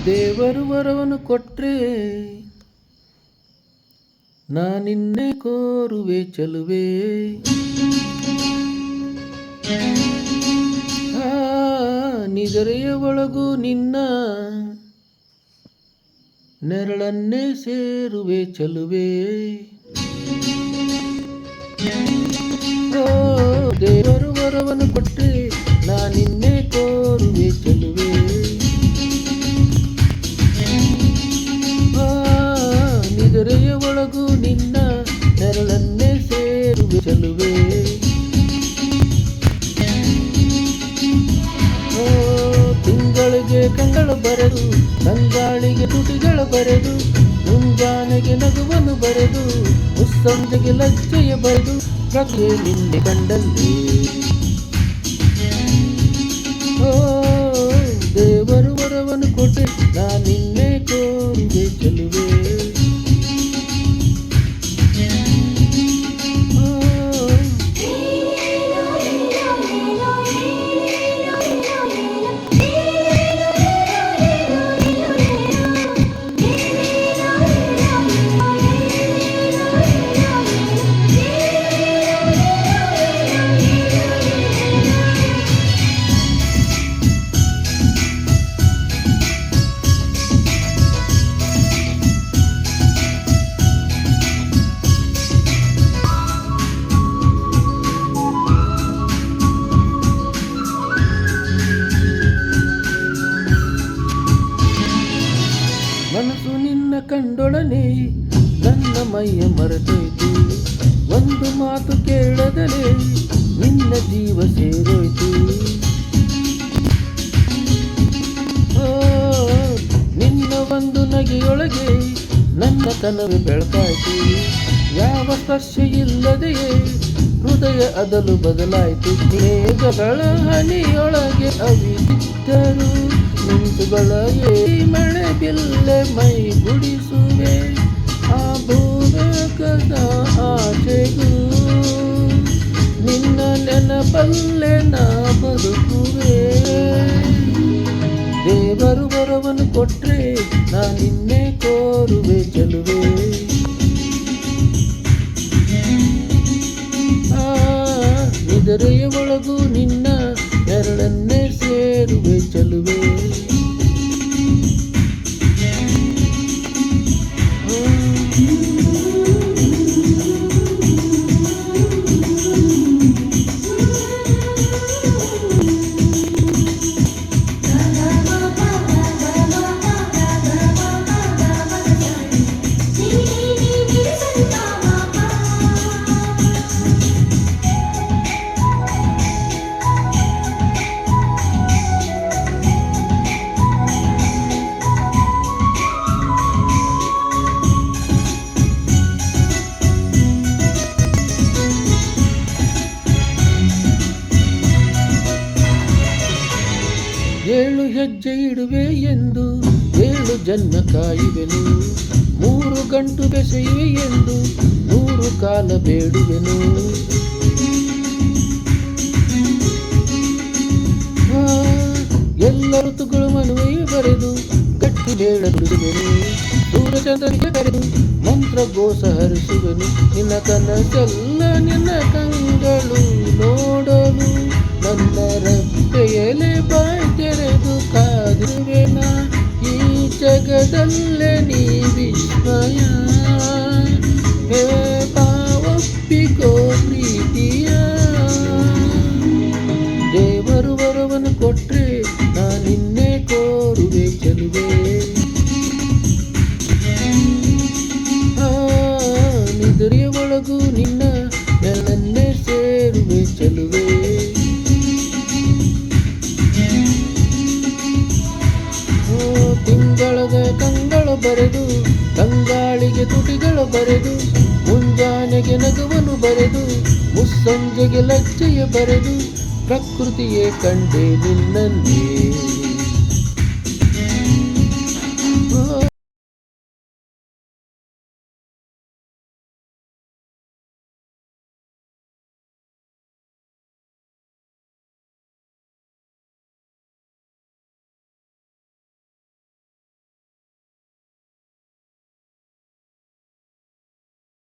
ದೇವರು ವರವನ್ನು ಕೊಟ್ರೆ ನಾನಿನ್ನೆ ಕೋರುವೆ ಚಲುವೆ. ನಿದರೆಯ ಒಳಗೂ ನಿನ್ನ ನೆರಳನ್ನೇ ಸೇರುವೆ ಚಲುವೆ. ದೇವರು ವರವನ್ನು ಕೊಟ್ರೆ ನಾನಿನ್ನೆ ಕೋರುವೆ ಚಲುವೆ. ನಿದರೆಯ ಒಳಗೂ ನಿನ್ನ ನೆರಳನ್ನೇ ಸೇರುವೆ ಚಲುವೆ. ತಿಂಗಳಿಗೆ ಕಂಗಳು ಬರೆದು ತಂಗಾಳಿಗೆ ತುಟಿಗಳ ಬರೆದು ಮುಂಜಾನೆಗೆ ನಗುವನ್ನು ಬರೆದು ಮುಸ್ಸಂಜೆಗೆ ಲಜ್ಜೆಯ ಬರೆದು ಪ್ರಜ್ಞೆ ನಿನ್ನೆ ಕಂಡಲ್ಲಿ. ದೇವರು ವರವನ್ನು ಕೊಟ್ಟೆ ನಾನಿನ್ನೆ ಕೋರುವೆ ಚಲುವೆ. ಮನಸ್ಸು ನಿನ್ನ ಕಂಡೊಡನೆ ನನ್ನ ಮೈಯ ಮರೆತೋಯ್ತು. ಒಂದು ಮಾತು ಕೇಳದಲೇ ನಿನ್ನ ಜೀವ ಸೇರೋಯ್ತು. ನಿನ್ನ ಒಂದು ನಗೆಯೊಳಗೆ ನನ್ನ ಕನವೇ ಬೆಳಕಾಯ್ತು. ಯಾವ ಸ್ಪರ್ಶ ಇಲ್ಲದೆಯೇ ಹೃದಯ ಅದಲು ಬದಲಾಯಿತು. ಮೇಘಗಳ ಹನಿಯೊಳಗೆ ಅವಿದ್ದರು ಮಿಂಚುಗಳ ಮಳೆ ಬಿಲ್ಲೆ ಮೈ ಗುಡಿಸುವೆ. ಆ ಭೂಲೋಕದ ಆಚೆಗೂ ನಿನ್ನ ನೆನಪಲ್ಲೇ ನಾ ಬದುಕುವೆ. ದೇವರು ವರವನ್ನು ಕೊಟ್ರೆ ನಾನಿನ್ನೆ ಕೋರುವೆ ಚಲುವೆ. ನಿದರೆಯ ಒಳಗೂ ನಿನ್ನ ನೆರಳನ್ನೇ ಸೇರುವೆ ಚಲುವೆ. ಏಳು ಹೆಜ್ಜೆ ಇಡುವೆ ಎಂದು 7 ಜನ್ಮ ಕಾಯುವೆನು. 3 ಗಂಟು ಬೆಸೆಯುವೆ ಎಂದು 100 ಕಾಲ ಬೇಡುವೆನು. ಎಲ್ಲ ಋತುಗಳು ಮನುವೆಯೇ ಬರೆದು ಗಟ್ಟಿ ಬೇಡ ಬಿಡುವೆನು. ಸೂರ್ಯಚಂದ್ರನಿಗೆ ಕರೆದು ಮಂತ್ರಘೋಷ ಹರಿಸುವೆನು. ನಿನ್ನ ಕನಸೆಲ್ಲ ನಿನ್ನ ಕಂಗಳು ನೋಡಲು ನನ್ನ ರಪ್ಪೆಯಲೆ ಬಾಯ್ ತೆರೆದು ಕಾದಿರುವೆನ. ಈ ಜಗದಲ್ಲೇ ನೀ ವಿಸ್ಮಯ. ಹೇ ಪಾವಪ್ಪಿಕೋ ಪ್ರೀತಿಯ. ದೇವರು ವರವನ್ನು ಕೊಟ್ರೆ ನಾನಿನ್ನೆ ಕೋರುವೆ ಚಲುವೆ. ನಿದರೆಯ ಒಳಗೂ ನಿನ್ನ ನೆರಳನ್ನೇ ಸೇರುವೆ ಚಲುವೆ. ತಿಂಗಳದ ಕಂಗಳ ಬರೆದು ತಂಗಾಳಿಗೆ ತುಟಿಗಳ ಬರೆದು ಮುಂಜಾನೆಗೆ ನಗುವನ್ನು ಬರೆದು ಮುಸ್ಸಂಜೆಗೆ ಲಜ್ಜೆಯ ಬರೆದು ಪ್ರಕೃತಿಯೇ ಕಂಡೆ ನಿನ್ನನ್ನೇ.